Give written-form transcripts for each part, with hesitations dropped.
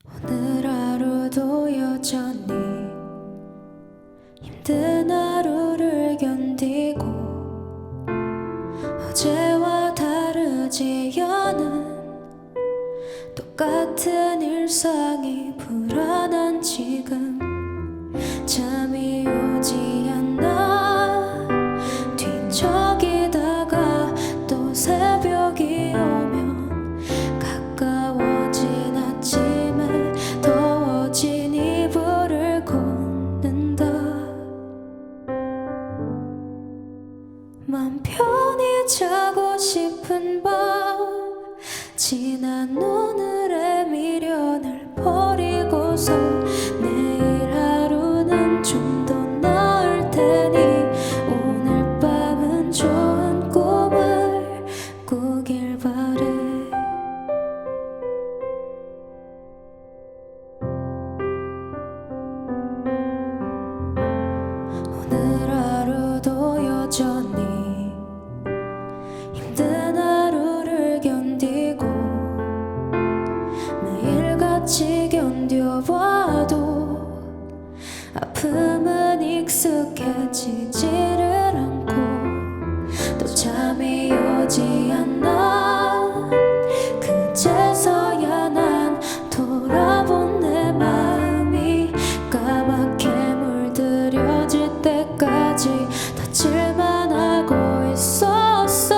오늘 하루도 여전히 힘든 하루를 견디고 어제와 다르지 않은 똑같은 일상이 불안한 지금 잠이 오지 않아 뒤척이다가 또 새벽이 오면 가까워진 아침에 더워진 이불을 걷는다. 맘 편히 자고 싶은 밤 지난 오늘의 미련을 버리고서 내일 하루는 좀 더 나을 테니 오늘 밤은 좋은 꿈을 꾸길 바래. 오늘 하루도 여전히 힘든 하루를 견디고 매일같이 견뎌봐도 아픔은 익숙해지지를 않고 또 잠이 오지 않아 그제서야 난 돌아본 내 마음이 까맣게 물들여질 때까지 닫힐만 하고 있었어.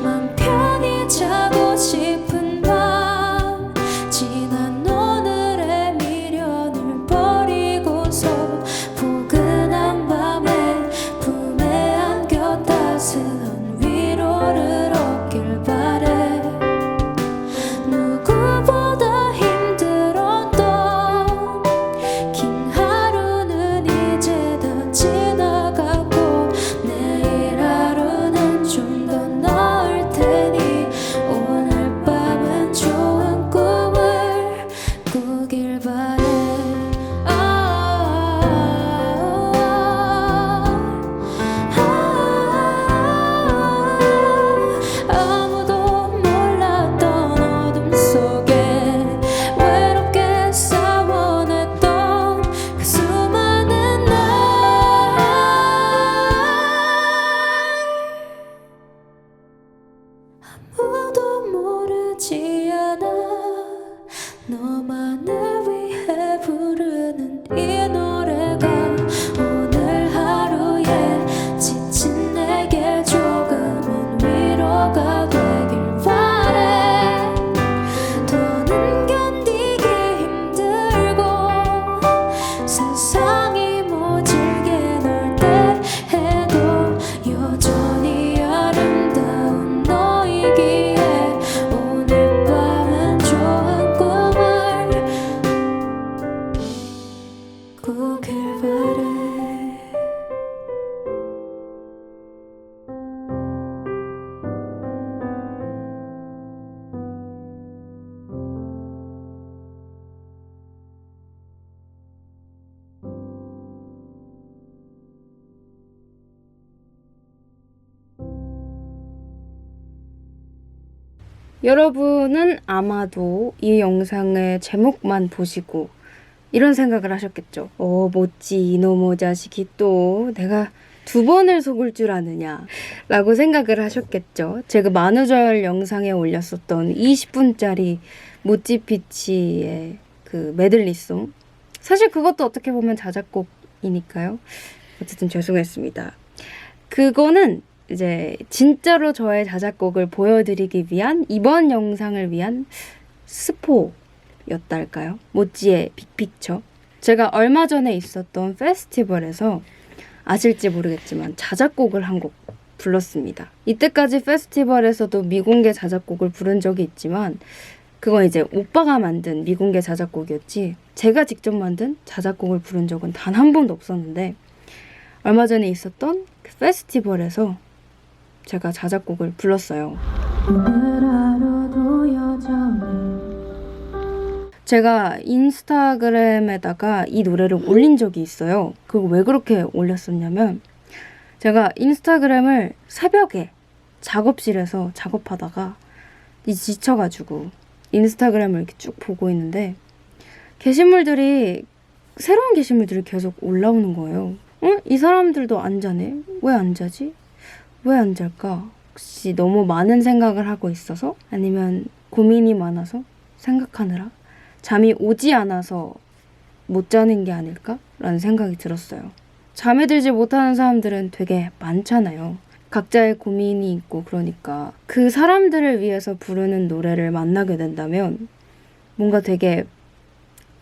맘 편히 자고 싶은 밤 지난 오늘의 미련을 버리고서 포근한 밤에 품에 안겨 따스한 위로를 얻길 바래. 누구보다 힘들었던 긴 하루는 이제 다 지나가고 내일 하루는 좀 더 나을 테니 오늘 밤은 좋은 꿈을 꾸길 바래. 아무도 몰랐던 어둠 속에 외롭게 싸워냈던 그 수많은 날 아무도 모르지 않아 너만을 위해 부르는 이 노래가 오늘 하루에 지친 내게 조금은 위로가 되길 바래. 더는 견디기 힘들고 세상이 모질게 넓대 해도 여전히 아름다운 너이기에 오늘 밤은 좋은 꿈을 꾸길 바래. 여러분은 아마도 이 영상의 제목만 보시고 이런 생각을 하셨겠죠. 뭐지 이놈의 자식이 또 내가 2번을 속을 줄 아느냐 라고 생각을 하셨겠죠. 제가 만우절 영상에 올렸었던 20분짜리 모찌피치의 그 메들리송, 사실 그것도 어떻게 보면 자작곡이니까요. 어쨌든 죄송했습니다. 그거는 이제 진짜로 저의 자작곡을 보여드리기 위한 이번 영상을 위한 스포였달까요? 모찌의 빅픽처. 제가 얼마 전에 있었던 페스티벌에서 아실지 모르겠지만 자작곡을 한 곡 불렀습니다. 이때까지 페스티벌에서도 미공개 자작곡을 부른 적이 있지만 그건 이제 오빠가 만든 미공개 자작곡이었지 제가 직접 만든 자작곡을 부른 적은 단 한 번도 없었는데 얼마 전에 있었던 그 페스티벌에서 제가 자작곡을 불렀어요. 오늘 하루도 여전히 제가 인스타그램에다가 이 노래를 올린 적이 있어요. 그거 왜 그렇게 올렸었냐면 제가 인스타그램을 새벽에 작업실에서 작업하다가 지쳐가지고 인스타그램을 이렇게 쭉 보고 있는데 게시물들이 새로운 게시물들이 계속 올라오는 거예요. 이 사람들도 안 자네? 왜 안 자지? 왜 안 잘까? 혹시 너무 많은 생각을 하고 있어서? 아니면 고민이 많아서? 생각하느라? 잠이 오지 않아서 못 자는 게 아닐까? 라는 생각이 들었어요. 잠에 들지 못하는 사람들은 되게 많잖아요. 각자의 고민이 있고 그러니까 그 사람들을 위해서 부르는 노래를 만나게 된다면 뭔가 되게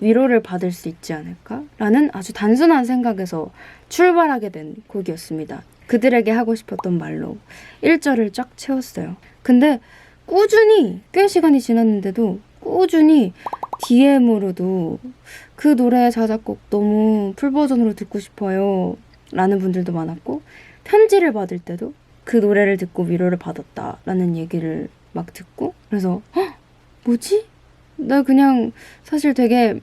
위로를 받을 수 있지 않을까? 라는 아주 단순한 생각에서 출발하게 된 곡이었습니다. 그들에게 하고 싶었던 말로 1절을 쫙 채웠어요. 근데 꾸준히 꽤 시간이 지났는데도 꾸준히 DM으로도 그 노래 자작곡 너무 풀버전으로 듣고 싶어요 라는 분들도 많았고 편지를 받을 때도 그 노래를 듣고 위로를 받았다 라는 얘기를 막 듣고 그래서 뭐지? 나 그냥 사실 되게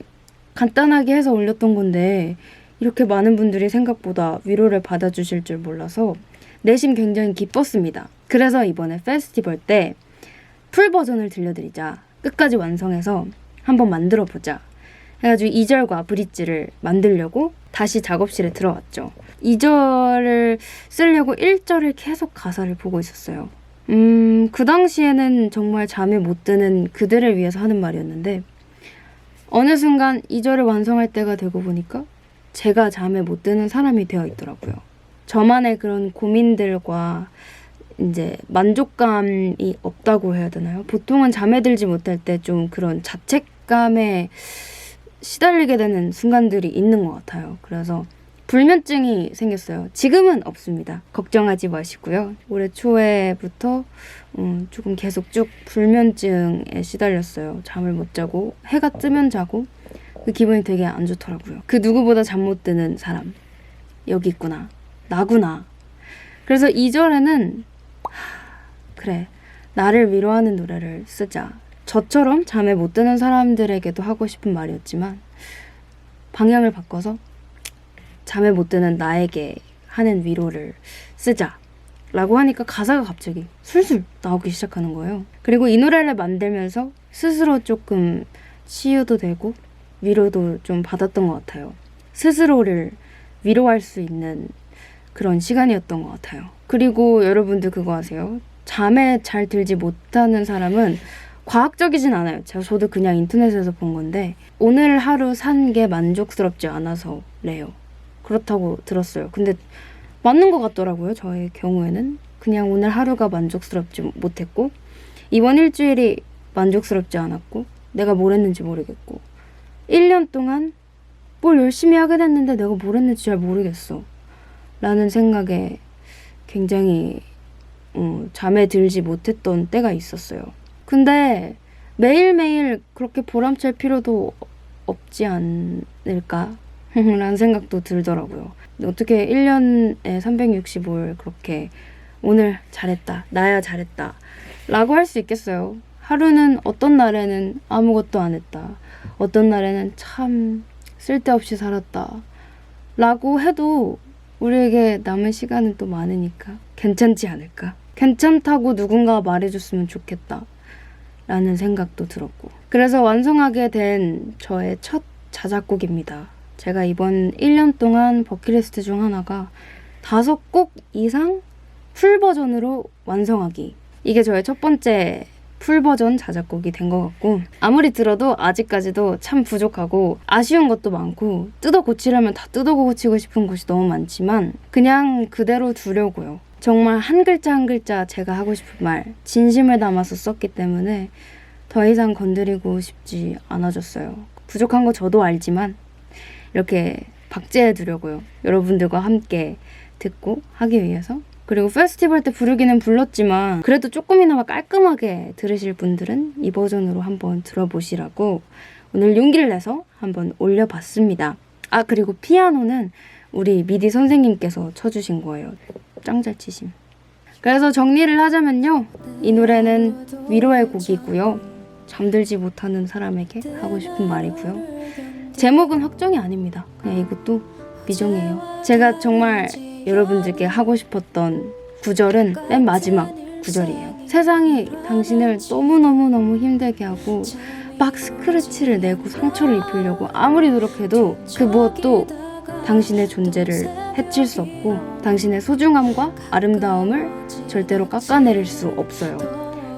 간단하게 해서 올렸던 건데 이렇게 많은 분들이 생각보다 위로를 받아주실 줄 몰라서 내심 굉장히 기뻤습니다. 그래서 이번에 페스티벌 때 풀버전을 들려드리자. 끝까지 완성해서 한번 만들어보자. 해가지고 2절과 브릿지를 만들려고 다시 작업실에 들어왔죠. 2절을 쓰려고 1절을 계속 가사를 보고 있었어요. 그 당시에는 정말 잠이 못 드는 그들을 위해서 하는 말이었는데 어느 순간 2절을 완성할 때가 되고 보니까 제가 잠에 못 드는 사람이 되어 있더라고요. 저만의 그런 고민들과 이제 만족감이 없다고 해야 되나요? 보통은 잠에 들지 못할 때 좀 그런 자책감에 시달리게 되는 순간들이 있는 것 같아요. 그래서 불면증이 생겼어요. 지금은 없습니다. 걱정하지 마시고요. 올해 초에부터 조금 계속 쭉 불면증에 시달렸어요. 잠을 못 자고 해가 뜨면 자고 그 기분이 되게 안 좋더라고요. 그 누구보다 잠 못 드는 사람 여기 있구나. 나구나. 그래서 2절에는 그래 나를 위로하는 노래를 쓰자. 저처럼 잠에 못 드는 사람들에게도 하고 싶은 말이었지만 방향을 바꿔서 잠에 못 드는 나에게 하는 위로를 쓰자 라고 하니까 가사가 갑자기 술술 나오기 시작하는 거예요. 그리고 이 노래를 만들면서 스스로 조금 치유도 되고 위로도 좀 받았던 것 같아요. 스스로를 위로할 수 있는 그런 시간이었던 것 같아요. 그리고 여러분들 그거 아세요? 잠에 잘 들지 못하는 사람은 과학적이진 않아요. 저도 그냥 인터넷에서 본 건데 오늘 하루 산 게 만족스럽지 않아서래요. 그렇다고 들었어요. 근데 맞는 것 같더라고요. 저의 경우에는 그냥 오늘 하루가 만족스럽지 못했고 이번 일주일이 만족스럽지 않았고 내가 뭘 했는지 모르겠고 1년 동안 뭘 열심히 하게 됐는데 내가 뭘 했는지 잘 모르겠어 라는 생각에 굉장히 잠에 들지 못했던 때가 있었어요. 근데 매일매일 그렇게 보람찰 필요도 없지 않을까? 라는 생각도 들더라고요. 어떻게 1년에 365일 그렇게 오늘 잘했다, 나야 잘했다 라고 할 수 있겠어요. 하루는 어떤 날에는 아무것도 안 했다. 어떤 날에는 참 쓸데없이 살았다 라고 해도 우리에게 남은 시간은 또 많으니까 괜찮지 않을까? 괜찮다고 누군가 말해줬으면 좋겠다 라는 생각도 들었고 그래서 완성하게 된 저의 첫 자작곡입니다. 제가 이번 1년 동안 버킷리스트 중 하나가 5곡 이상 풀버전으로 완성하기. 이게 저의 첫 번째 풀버전 자작곡이 된 것 같고 아무리 들어도 아직까지도 참 부족하고 아쉬운 것도 많고 뜯어 고치려면 다 뜯어 고치고 싶은 것이 너무 많지만 그냥 그대로 두려고요. 정말 한 글자 한 글자 제가 하고 싶은 말 진심을 담아서 썼기 때문에 더 이상 건드리고 싶지 않아졌어요. 부족한 거 저도 알지만 이렇게 박제해 두려고요. 여러분들과 함께 듣고 하기 위해서. 그리고 페스티벌 때 부르기는 불렀지만 그래도 조금이나마 깔끔하게 들으실 분들은 이 버전으로 한번 들어보시라고 오늘 용기를 내서 한번 올려봤습니다. 아 그리고 피아노는 우리 미디 선생님께서 쳐주신 거예요. 짱 잘 치심. 그래서 정리를 하자면요. 이 노래는 위로의 곡이고요. 잠들지 못하는 사람에게 하고 싶은 말이고요. 제목은 확정이 아닙니다. 그냥 이것도 미정이에요. 제가 정말 여러분들께 하고 싶었던 구절은 맨 마지막 구절이에요. 세상이 당신을 너무너무너무 힘들게 하고 막 스크래치를 내고 상처를 입히려고 아무리 노력해도 그 무엇도 당신의 존재를 해칠 수 없고 당신의 소중함과 아름다움을 절대로 깎아내릴 수 없어요.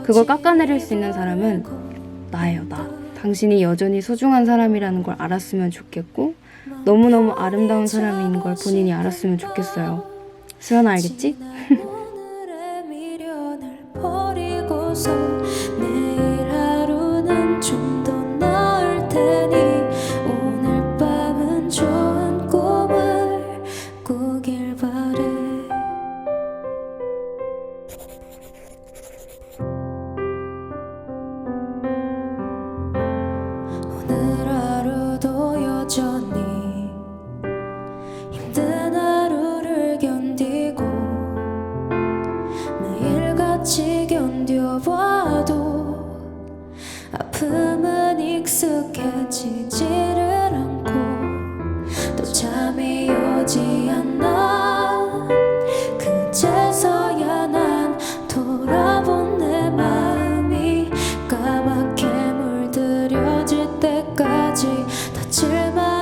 그걸 깎아내릴 수 있는 사람은 나예요, 나. 당신이 여전히 소중한 사람이라는 걸 알았으면 좋겠고 너무너무 아름다운 사람인 걸 본인이 알았으면 좋겠어요. 수연아, 알겠지? 오늘의 미련을 버리고서 내일 하루는 좀 더 나을 테니 오늘 밤은 좋은 꿈을 꾸길 바래. 오늘 하루도 여전히 힘든 하루를 견디고 매일같이 견뎌봐도 아픔은 익숙해지지를 않고 또 잠이 오지 않아. 그제서야 난 돌아본 내 마음이 까맣게 물들여질 때까지 닫힐 말